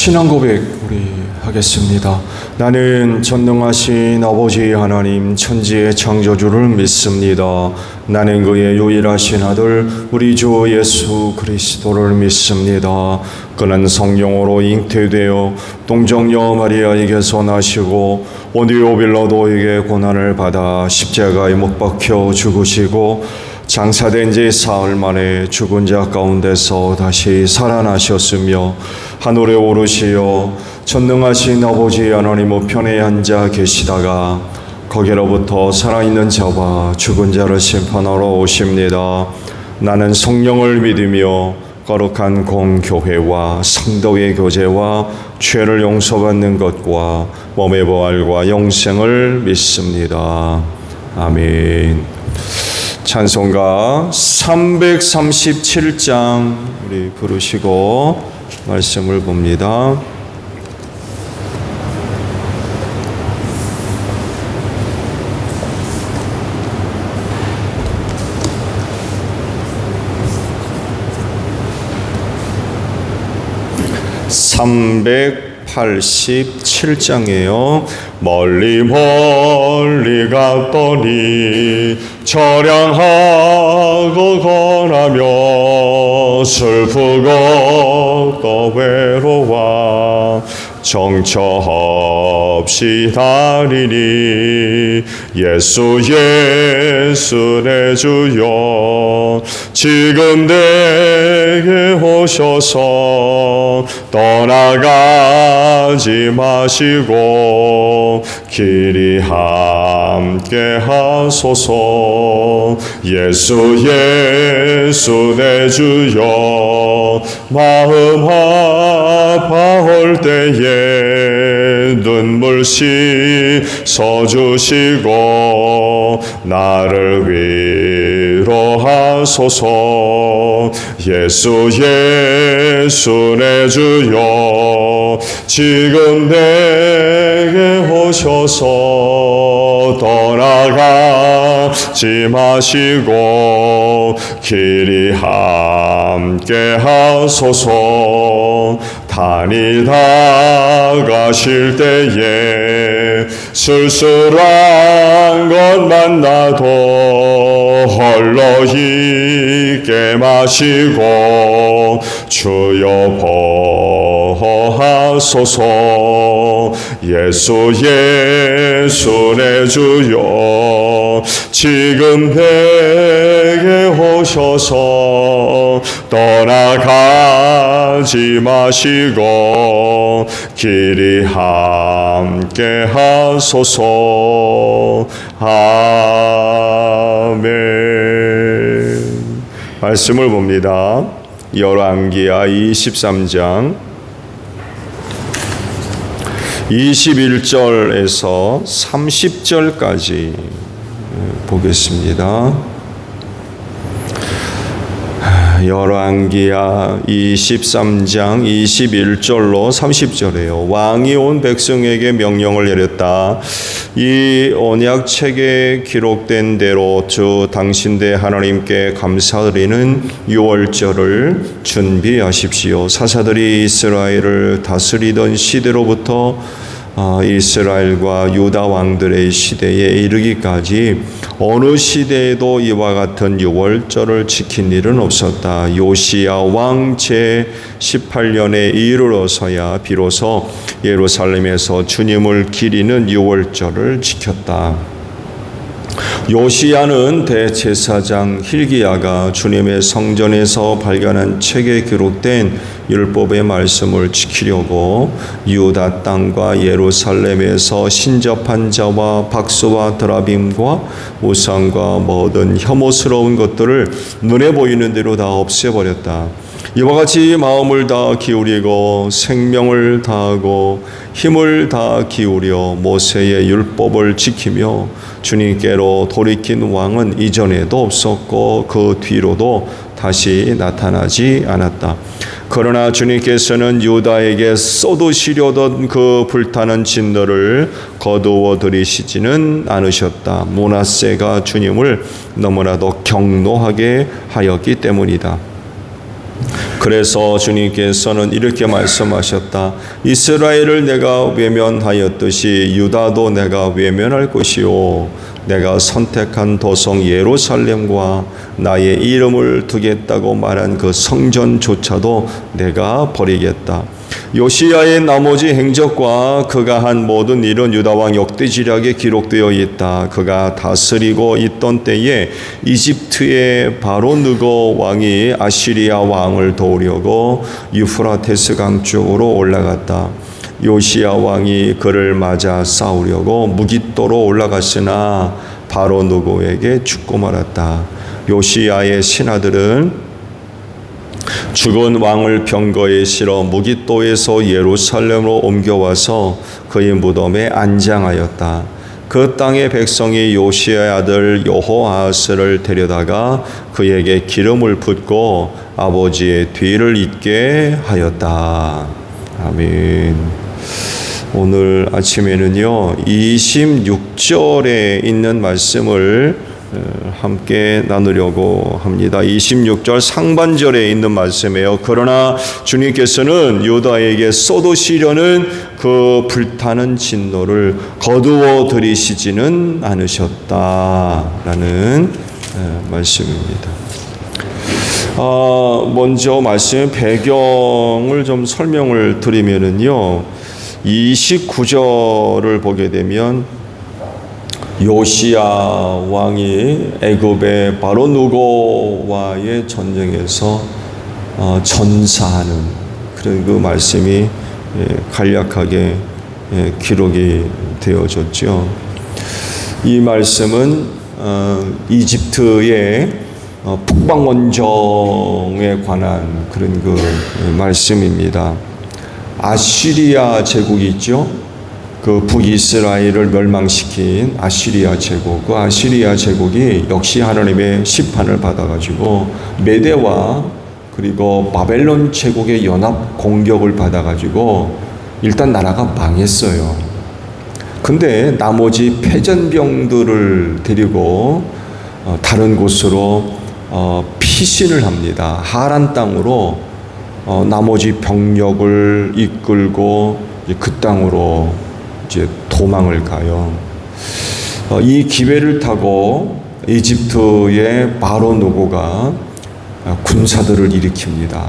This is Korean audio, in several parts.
신앙 고백 우리 하겠습니다. 나는 전능하신 아버지 하나님 천지의 창조주를 믿습니다. 나는 그의 유일하신 아들 우리 주 예수 그리스도를 믿습니다. 그는 성령으로 잉태되어 동정녀 마리아에게서 나시고 온디오 빌라도에게 고난을 받아 십자가에 못 박혀 죽으시고 장사된 지 사흘 만에 죽은 자 가운데서 다시 살아나셨으며 하늘에 오르시어 전능하신 아버지 하나님 우편에 앉아 계시다가 거기로부터 살아있는 자와 죽은 자를 심판하러 오십니다. 나는 성령을 믿으며 거룩한 공교회와 성도의 교제와 죄를 용서받는 것과 몸의 부활과 영생을 믿습니다. 아멘. 찬송가 337장 우리 부르시고 말씀을 봅니다. (387장이에요) 멀리 멀리 갔더니 처량하고 권하며 슬프고 또 외로워 정처 없이 다니니 예수 예수 내 주여 지금 내게 오셔서 떠나가지 마시고 길이 함께 하소서. 예수 예수 내 주여 마음 아파올 때에 눈물 씻어주시고 나를 위로하소서. 예수 예수 내 주여 지금 내게 오셔서 떠나가지 마시고 길이 함께 하소서. 다니다 가실 때에 쓸쓸한 것 만나도 홀로 있게 마시고 주여 보호하소서. 예수 예수 내 주여 지금 내게 오셔서 떠나가지 마시고 길이 함께 하소서. 아멘. 말씀을 봅니다. 열왕기하 23장 21절에서 30절까지 보겠습니다. 열왕기하 23장 21절로 30절이에요. 왕이 온 백성에게 명령을 내렸다. 이 언약책에 기록된 대로 주 당신의 하나님께 감사드리는 유월절을 준비하십시오. 사사들이 이스라엘을 다스리던 시대로부터 이스라엘과 유다 왕들의 시대에 이르기까지 어느 시대에도 이와 같은 유월절을 지킨 일은 없었다. 요시야 왕 제18년에 이르러서야 비로소 예루살렘에서 주님을 기리는 유월절을 지켰다. 요시야는 대제사장 hil기야가 주님의 성전에서 발견한 책에 기록된 율법의 말씀을 지키려고 유다 땅과 예루살렘에서 신접한 자와 박수와 드라빔과 우상과 모든 혐오스러운 것들을 눈에 보이는 대로 다 없애버렸다. 이와 같이 마음을 다 기울이고 생명을 다하고 힘을 다 기울여 모세의 율법을 지키며 주님께로 돌이킨 왕은 이전에도 없었고 그 뒤로도 다시 나타나지 않았다. 그러나 주님께서는 유다에게 쏟으시려던 그 불타는 진노를 거두어 들이시지는 않으셨다. 므낫세가 주님을 너무나도 경노하게 하였기 때문이다. 그래서 주님께서는 이렇게 말씀하셨다. 이스라엘을 내가 외면하였듯이 유다도 내가 외면할 것이요, 내가 선택한 도성 예루살렘과 나의 이름을 두겠다고 말한 그 성전조차도 내가 버리겠다. 요시야의 나머지 행적과 그가 한 모든 일은 유다왕 역대지략에 기록되어 있다. 그가 다스리고 있던 때에 이집트의 바로 느고 왕이 아시리아 왕을 도우려고 유프라테스 강 쪽으로 올라갔다. 요시야 왕이 그를 맞아 싸우려고 무깃도로 올라갔으나 바로 느고에게 죽고 말았다. 요시야의 신하들은 죽은 왕을 병거에 실어 무깃도에서 예루살렘으로 옮겨와서 그의 무덤에 안장하였다. 그 땅의 백성이 요시야의 아들 여호아하스를 데려다가 그에게 기름을 붓고 아버지의 뒤를 잇게 하였다. 아멘. 오늘 아침에는요 26절에 있는 말씀을 함께 나누려고 합니다. 26절 상반절에 있는 말씀이에요. 그러나 주님께서는 유다에게 쏟으시려는 그 불타는 진노를 거두어 들이시지는 않으셨다라는 말씀입니다. 먼저 말씀 배경을 좀 설명을 드리면은요, 29절을 보게 되면 요시야 왕이 애굽의 바로 느고와의 전쟁에서 전사하는 그런 그 말씀이 간략하게 기록이 되어졌죠. 이 말씀은 이집트의 북방원정에 관한 그런 그 말씀입니다. 아시리아 제국이 있죠. 그 북이스라엘을 멸망시킨 아시리아 제국, 그 아시리아 제국이 역시 하나님의 심판을 받아가지고 메대와 그리고 바벨론 제국의 연합 공격을 받아가지고 일단 나라가 망했어요. 근데 나머지 패전병들을 데리고 다른 곳으로 피신을 합니다. 하란 땅으로 나머지 병력을 이끌고 그 땅으로 이제 도망을 가요. 이 기회를 타고 이집트의 바로 느고가 군사들을 일으킵니다.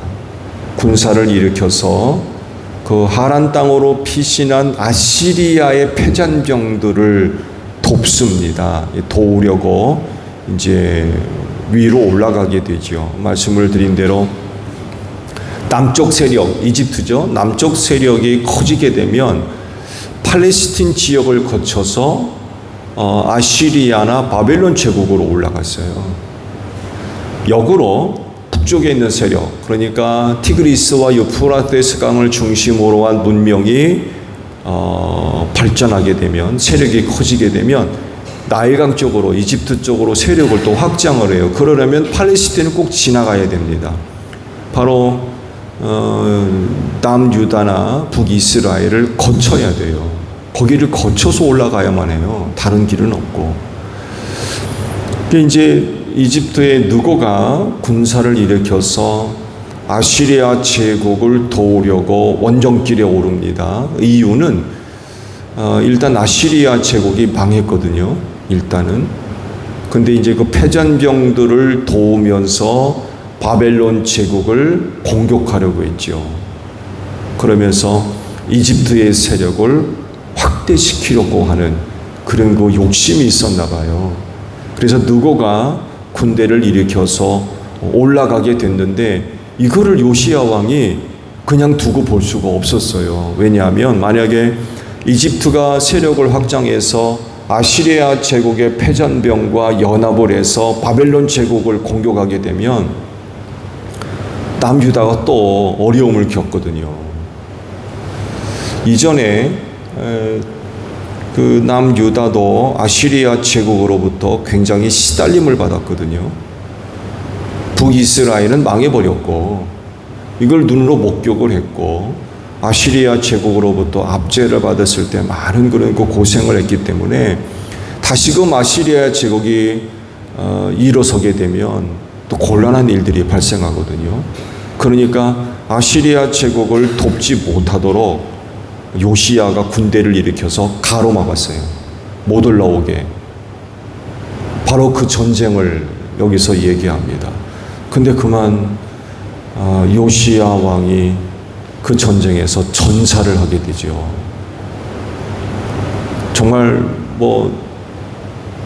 군사를 일으켜서 그 하란 땅으로 피신한 아시리아의 패잔병들을 돕습니다. 도우려고 이제 위로 올라가게 되죠. 말씀을 드린 대로 남쪽 세력, 이집트죠. 남쪽 세력이 커지게 되면 팔레스틴 지역을 거쳐서 아시리아나 바벨론 제국으로 올라갔어요. 역으로 북쪽에 있는 세력, 그러니까 티그리스와 유프라테스 강을 중심으로 한 문명이 발전하게 되면, 세력이 커지게 되면 나일강 쪽으로, 이집트 쪽으로 세력을 또 확장을 해요. 그러려면 팔레스틴을 꼭 지나가야 됩니다. 바로 남유다나 북이스라엘을 거쳐야 돼요. 거기를 거쳐서 올라가야만 해요. 다른 길은 없고. 이제 이집트의 느고가 군사를 일으켜서 아시리아 제국을 도우려고 원정길에 오릅니다. 이유는 일단 아시리아 제국이 망했거든요. 일단은. 근데 이제 그 패전병들을 도우면서 바벨론 제국을 공격하려고 했죠. 그러면서 이집트의 세력을 확대시키려고 하는 그런 그 욕심이 있었나 봐요. 그래서 느고가 군대를 일으켜서 올라가게 됐는데 이거를 요시야 왕이 그냥 두고 볼 수가 없었어요. 왜냐하면 만약에 이집트가 세력을 확장해서 아시리아 제국의 패전병과 연합을 해서 바벨론 제국을 공격하게 되면 남유다가 또 어려움을 겪거든요. 이전에 그 남유다도 아시리아 제국으로부터 굉장히 시달림을 받았거든요. 북이스라엘은 망해버렸고 이걸 눈으로 목격을 했고 아시리아 제국으로부터 압제를 받았을 때 많은 그런 그 고생을 했기 때문에 다시금 아시리아 제국이 일어서게 되면 또 곤란한 일들이 발생하거든요. 그러니까 아시리아 제국을 돕지 못하도록 요시야가 군대를 일으켜서 가로막았어요. 못 올라오게. 바로 그 전쟁을 여기서 얘기합니다. 근데 그만 요시야 왕이 그 전쟁에서 전사를 하게 되죠. 정말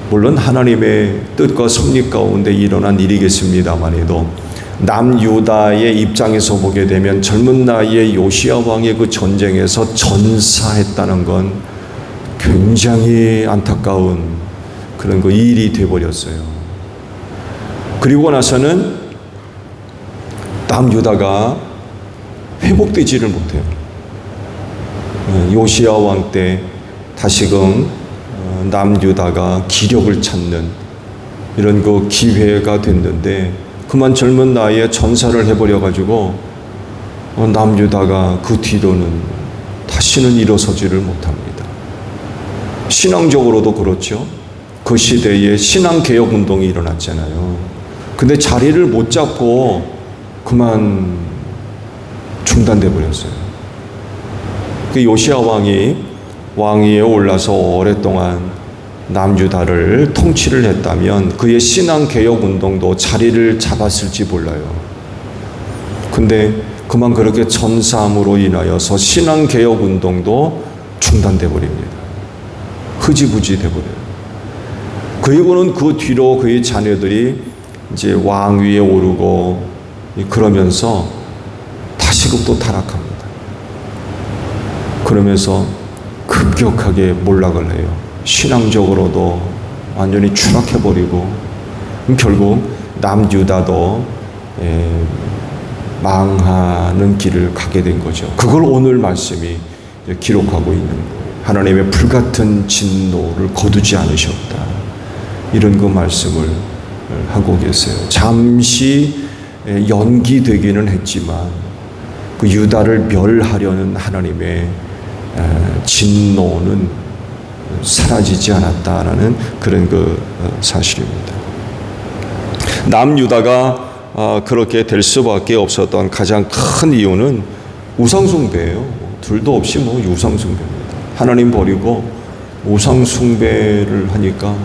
물론 하나님의 뜻과 섭리 가운데 일어난 일이겠습니다만에도 남유다의 입장에서 보게 되면 젊은 나이에 요시야 왕의 그 전쟁에서 전사했다는 건 굉장히 안타까운 그런 그 일이 되어버렸어요. 그리고 나서는 남유다가 회복되지를 못해요. 요시야 왕 때 다시금 남유다가 기력을 찾는 이런 그 기회가 됐는데 그만 젊은 나이에 전사를 해버려가지고 남유다가 그 뒤로는 다시는 일어서지를 못합니다. 신앙적으로도 그렇죠. 그 시대에 신앙개혁운동이 일어났잖아요. 근데 자리를 못 잡고 그만 중단돼 버렸어요. 그 요시야 왕이 왕위에 올라서 오랫동안 남유다를 통치를 했다면 그의 신앙개혁운동도 자리를 잡았을지 몰라요. 근데 그만 그렇게 전사함으로 인하여서 신앙개혁운동도 중단돼 버립니다. 흐지부지 돼 버려요. 그리고는 그 뒤로 그의 자녀들이 이제 왕위에 오르고 그러면서 다시금 또 타락합니다. 그러면서 급격하게 몰락을 해요. 신앙적으로도 완전히 추락해버리고 결국 남유다도 망하는 길을 가게 된 거죠. 그걸 오늘 말씀이 기록하고 있는 거예요. 하나님의 불같은 진노를 거두지 않으셨다. 이런 그 말씀을 하고 계세요. 잠시 연기되기는 했지만 그 유다를 멸하려는 하나님의 진노는 사라지지 않았다라는 그런 그 사실입니다. 남유다가 그렇게 될 수밖에 없었던 가장 큰 이유는 우상숭배예요. 둘도 없이 우상숭배입니다. 하나님 버리고 우상숭배를 하니까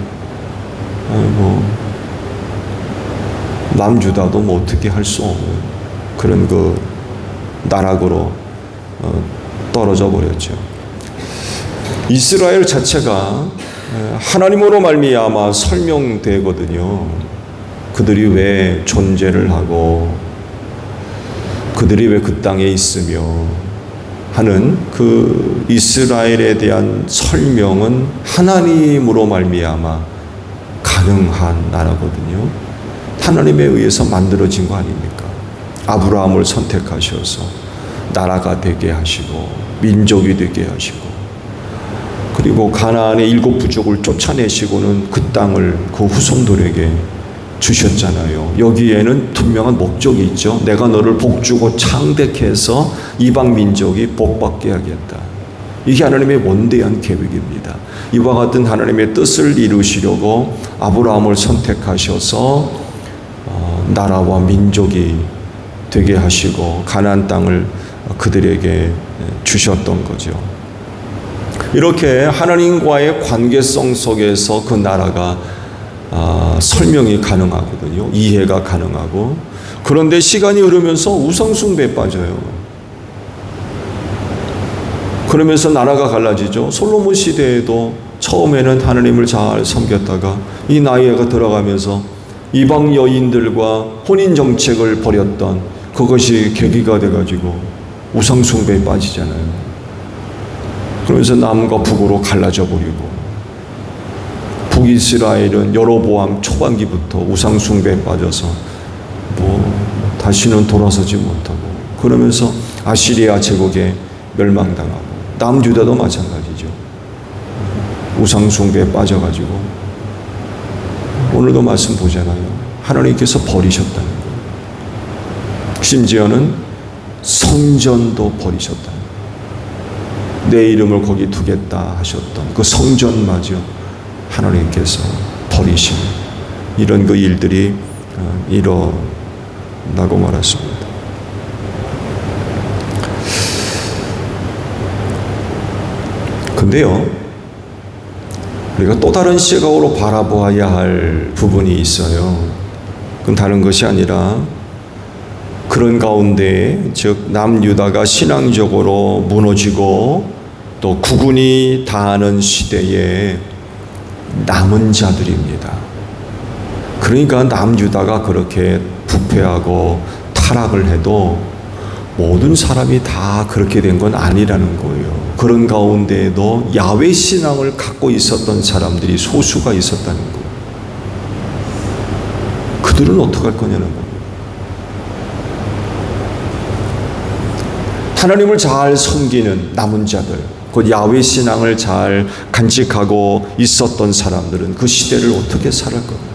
남유다도 어떻게 할 수 없는 그런 그 나락으로 떨어져 버렸죠. 이스라엘 자체가 하나님으로 말미암아 설명되거든요. 그들이 왜 존재를 하고 그들이 왜 그 땅에 있으며 하는 그 이스라엘에 대한 설명은 하나님으로 말미암아 가능한 나라거든요. 하나님에 의해서 만들어진 거 아닙니까? 아브라함을 선택하셔서 나라가 되게 하시고 민족이 되게 하시고 그리고 가나안의 7 부족을 쫓아내시고는 그 땅을 그 후손들에게 주셨잖아요. 여기에는 분명한 목적이 있죠. 내가 너를 복주고 창대케 해서 이방 민족이 복받게 하겠다. 이게 하나님의 원대한 계획입니다. 이와 같은 하나님의 뜻을 이루시려고 아브라함을 선택하셔서 나라와 민족이 되게 하시고 가나안 땅을 그들에게 주셨던 거죠. 이렇게 하나님과의 관계성 속에서 그 나라가 설명이 가능하거든요. 이해가 가능하고. 그런데 시간이 흐르면서 우상숭배에 빠져요. 그러면서 나라가 갈라지죠. 솔로몬 시대에도 처음에는 하나님을 잘 섬겼다가 이 나이가 들어가면서 이방 여인들과 혼인 정책을 벌였던 그것이 계기가 돼가지고 우상숭배에 빠지잖아요. 그러면서 남과 북으로 갈라져 버리고 북이스라엘은 여로보암 초반기부터 우상숭배에 빠져서 다시는 돌아서지 못하고 그러면서 아시리아 제국에 멸망당하고 남유다도 마찬가지죠. 우상숭배에 빠져가지고 오늘도 말씀 보잖아요. 하나님께서 버리셨다는 거예요. 심지어는 성전도 버리셨다는 거예요. 내 이름을 거기 두겠다 하셨던 그 성전마저 하나님께서 버리신 이런 그 일들이 일어나고 말았습니다. 그런데요, 우리가 또 다른 시각으로 바라보아야 할 부분이 있어요. 그건 다른 것이 아니라 그런 가운데, 즉 남유다가 신앙적으로 무너지고 또 국운이 다하는 시대에 남은 자들입니다. 그러니까 남유다가 그렇게 부패하고 타락을 해도 모든 사람이 다 그렇게 된 건 아니라는 거예요. 그런 가운데에도 야훼 신앙을 갖고 있었던 사람들이 소수가 있었다는 거예요. 그들은 어떻게 할 거냐는 겁니다. 하나님을 잘 섬기는 남은 자들, 그 야훼 신앙을 잘 간직하고 있었던 사람들은 그 시대를 어떻게 살을 겁니까?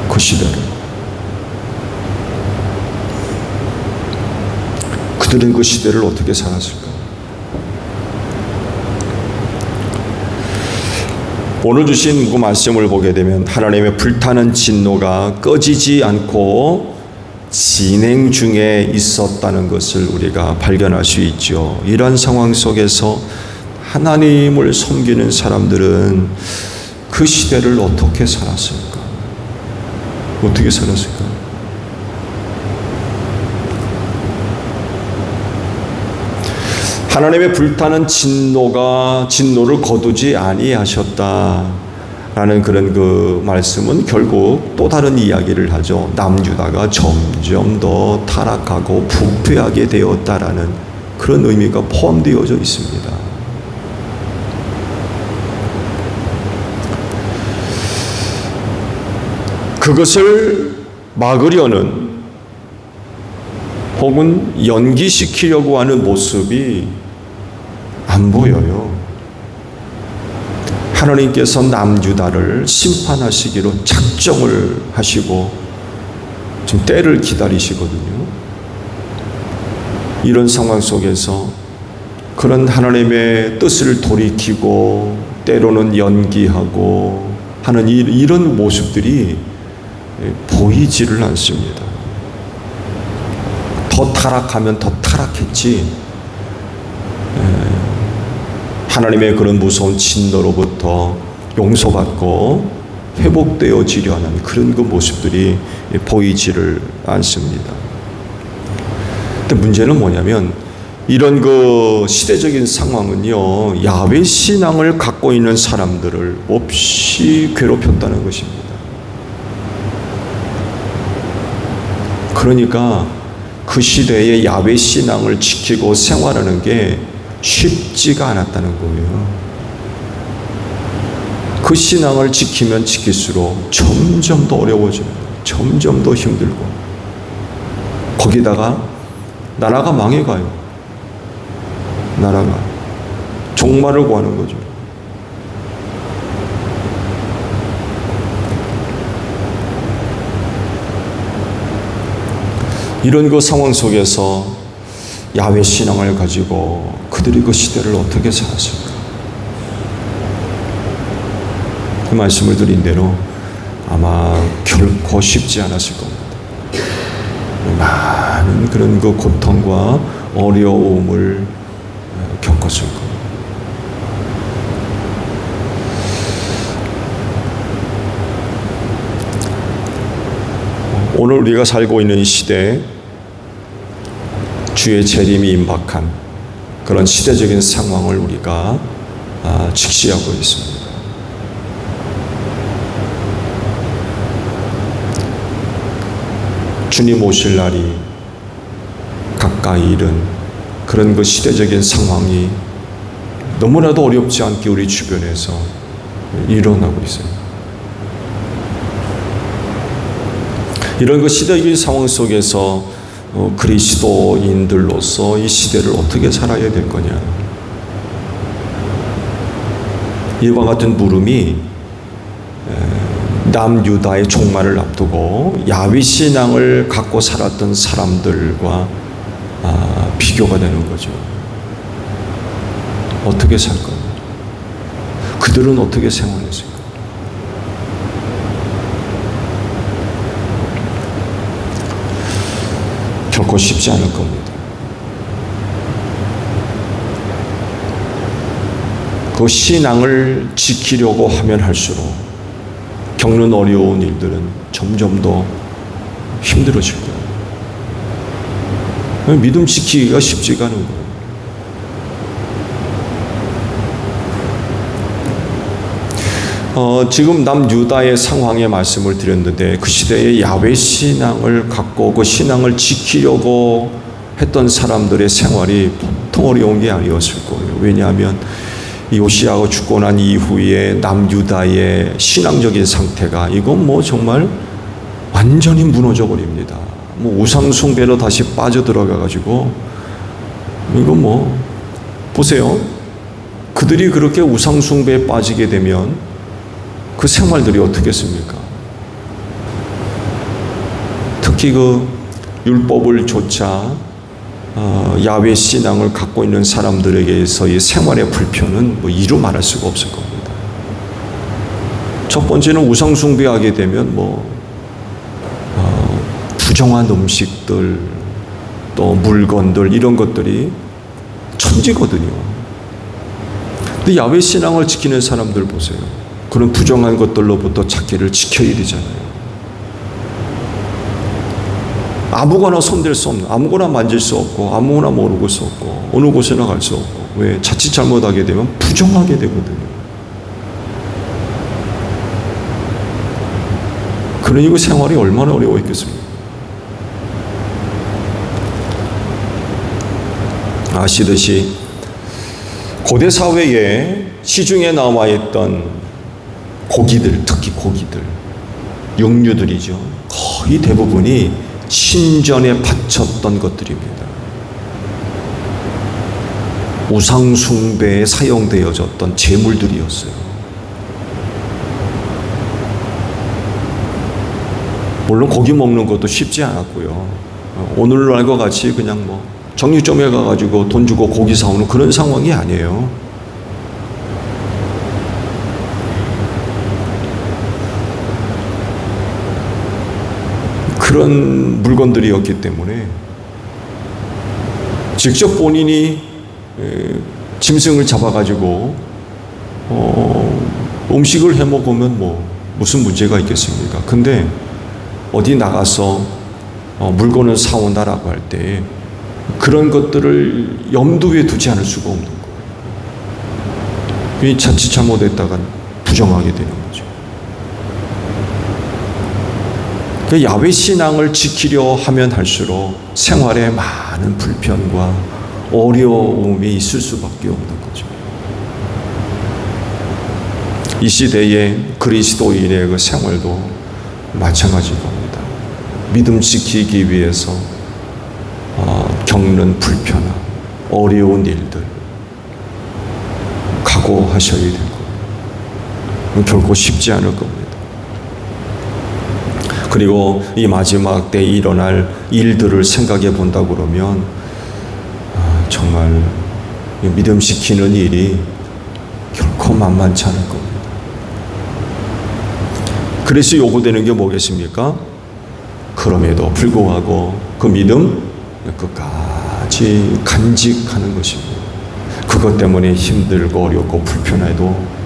그 시대를. 그들은 그 시대를 어떻게 살았을까? 오늘 주신 그 말씀을 보게 되면 하나님의 불타는 진노가 꺼지지 않고 진행 중에 있었다는 것을 우리가 발견할 수 있죠. 이러한 상황 속에서 하나님을 섬기는 사람들은 그 시대를 어떻게 살았을까? 어떻게 살았을까? 하나님의 불타는 진노를 거두지 아니하셨다라는 그런 그 말씀은 결국 또 다른 이야기를 하죠. 남유다가 점점 더 타락하고 부패하게 되었다라는 그런 의미가 포함되어져 있습니다. 그것을 막으려는 혹은 연기시키려고 하는 모습이 안 보여요. 하나님께서 남유다를 심판하시기로 작정을 하시고 지금 때를 기다리시거든요. 이런 상황 속에서 그런 하나님의 뜻을 돌이키고 때로는 연기하고 하는 이런 모습들이 보이지를 않습니다. 더 타락하면 더 타락했지, 하나님의 그런 무서운 진노로부터 용서받고 회복되어지려 하는 그런 그 모습들이 보이지를 않습니다. 근데 문제는 뭐냐면 이런 그 시대적인 상황은요, 야훼 신앙을 갖고 있는 사람들을 몹시 괴롭혔다는 것입니다. 그러니까 그 시대의 야훼 신앙을 지키고 생활하는 게 쉽지가 않았다는 거예요. 그 신앙을 지키면 지킬수록 점점 더 어려워져요. 점점 더 힘들고. 거기다가 나라가 망해가요. 나라가 종말을 구하는 거죠. 이런 그 상황 속에서 야훼 신앙을 가지고 그들이 그 시대를 어떻게 살았을까? 그 말씀을 드린 대로 아마 결코 쉽지 않았을 겁니다. 많은 그런 그 고통과 어려움을 겪었을 겁니다. 오늘 우리가 살고 있는 이 시대, 주의 재림이 임박한 그런 시대적인 상황을 우리가 직시하고 있습니다. 주님 오실 날이 가까이 이른 그런 그 시대적인 상황이 너무나도 어렵지 않게 우리 주변에서 일어나고 있어요. 이런 그 시대적인 상황 속에서 그리스도인들로서 이 시대를 어떻게 살아야 될 거냐. 이와 같은 물음이 남유다의 종말을 앞두고 야훼 신앙을 갖고 살았던 사람들과 비교가 되는 거죠. 어떻게 살 거냐. 그들은 어떻게 생활했을까. 결코 쉽지 않을 겁니다. 그 신앙을 지키려고 하면 할수록 겪는 어려운 일들은 점점 더 힘들어질 거예요. 믿음 지키기가 쉽지가 않은 거예요. 지금 남유다의 상황에 말씀을 드렸는데 그 시대에 야훼 신앙을 갖고 그 신앙을 지키려고 했던 사람들의 생활이 보통 어려운 게 아니었을 거예요. 왜냐하면 요시야가 죽고 난 이후에 남유다의 신앙적인 상태가 이건 뭐 정말 완전히 무너져 버립니다. 뭐 우상 숭배로 다시 빠져들어가 가지고 이건 뭐 보세요. 그들이 그렇게 우상 숭배에 빠지게 되면 그 생활들이 어떻겠습니까? 특히 그 율법을 조차 야훼 신앙을 갖고 있는 사람들에게서의 생활의 불편은 뭐 이루 말할 수가 없을 겁니다. 첫 번째는 우상 숭배하게 되면 부정한 음식들 또 물건들 이런 것들이 천지거든요. 근데 야훼 신앙을 지키는 사람들 보세요. 그런 부정한 것들로부터 자기를 지켜야 되잖아요. 아무거나 손댈 수 없는, 아무거나 만질 수 없고, 아무거나 모르고 수 없고, 어느 곳에나 갈 수 없고, 왜? 자칫 잘못하게 되면 부정하게 되거든요. 그러니 그 생활이 얼마나 어려웠겠습니까? 아시듯이 고대 사회에 시중에 나와 있던 고기들, 특히 고기들, 육류들이죠. 거의 대부분이 신전에 바쳤던 것들입니다. 우상 숭배에 사용되어졌던 제물들이었어요. 물론 고기 먹는 것도 쉽지 않았고요. 오늘날과 같이 그냥 뭐 정육점에 가가지고 돈 주고 고기 사오는 그런 상황이 아니에요. 그런 물건들이었기 때문에 직접 본인이 짐승을 잡아가지고 음식을 해 먹으면 뭐 무슨 문제가 있겠습니까? 근데 어디 나가서 물건을 사온다라고 할 때 그런 것들을 염두에 두지 않을 수가 없는 거예요. 자칫 잘못했다가 부정하게 되는 거죠. 그 야훼 신앙을 지키려 하면 할수록 생활에 많은 불편과 어려움이 있을 수밖에 없는 거죠. 이 시대의 그리스도인의 그 생활도 마찬가지일 겁니다. 믿음 지키기 위해서 겪는 불편함, 어려운 일들 각오하셔야 되고 결코 쉽지 않을 겁니다. 그리고 이 마지막 때 일어날 일들을 생각해 본다 그러면 정말 믿음 지키는 일이 결코 만만치 않을 겁니다. 그래서 요구되는 게 뭐겠습니까? 그럼에도 불구하고 그 믿음 끝까지 간직하는 것입니다. 그것 때문에 힘들고 어렵고 불편해도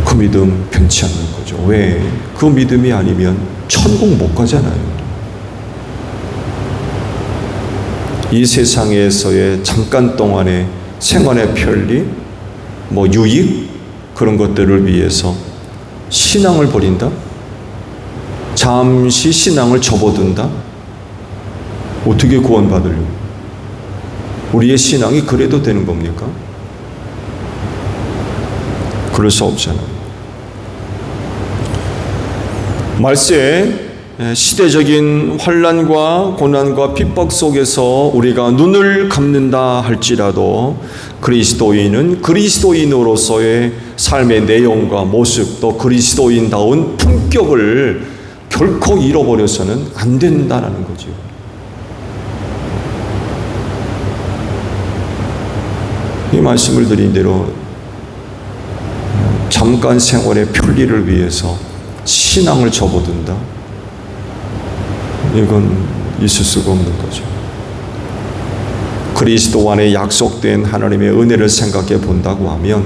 그 믿음 변치 않는 거죠. 왜? 그 믿음이 아니면 천국 못 가잖아요. 이 세상에서의 잠깐 동안의 생활의 편리, 유익 그런 것들을 위해서 신앙을 버린다? 잠시 신앙을 접어둔다? 어떻게 구원받으려고? 우리의 신앙이 그래도 되는 겁니까? 그럴 수 없잖아요. 말세 시대적인 환난과 고난과 핍박 속에서 우리가 눈을 감는다 할지라도 그리스도인은 그리스도인으로서의 삶의 내용과 모습 또 그리스도인다운 품격을 결코 잃어버려서는 안 된다는 거죠. 이 말씀을 드린 대로 잠깐 생활의 편리를 위해서 신앙을 접어둔다? 이건 있을 수가 없는 거죠. 그리스도 안에 약속된 하나님의 은혜를 생각해 본다고 하면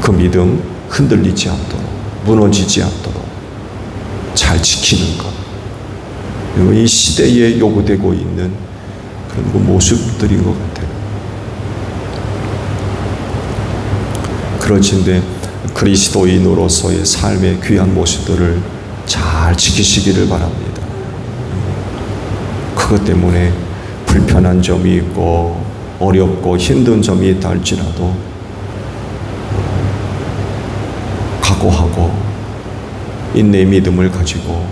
그 믿음 흔들리지 않도록, 무너지지 않도록 잘 지키는 것, 그리고 이 시대에 요구되고 있는 그런 그 모습들인 것 같아요. 그렇진데 그리스도인으로서의 삶의 귀한 모습들을 잘 지키시기를 바랍니다. 그것 때문에 불편한 점이 있고 어렵고 힘든 점이 있다 할지라도 각오하고 인내의 믿음을 가지고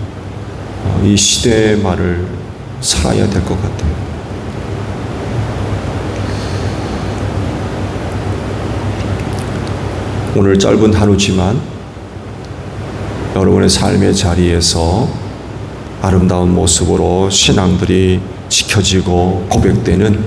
이 시대의 말을 살아야 될 것 같아요. 오늘 짧은 하루지만 여러분의 삶의 자리에서 아름다운 모습으로 신앙들이 지켜지고 고백되는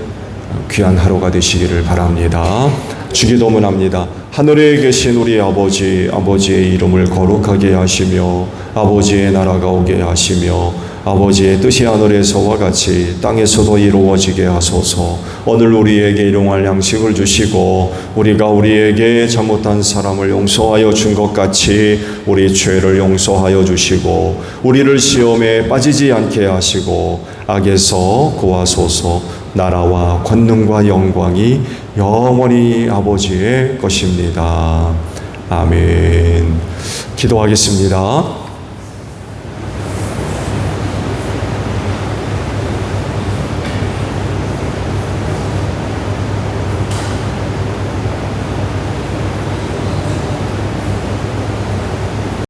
귀한 하루가 되시기를 바랍니다. 주기도문 합니다. 하늘에 계신 우리 아버지, 아버지의 이름을 거룩하게 하시며 아버지의 나라가 오게 하시며 아버지의 뜻이 하늘에서와 같이 땅에서도 이루어지게 하소서. 오늘 우리에게 일용할 양식을 주시고 우리가 우리에게 잘못한 사람을 용서하여 준 것 같이 우리 죄를 용서하여 주시고 우리를 시험에 빠지지 않게 하시고 악에서 구하소서. 나라와 권능과 영광이 영원히 아버지의 것입니다. 아멘. 기도하겠습니다.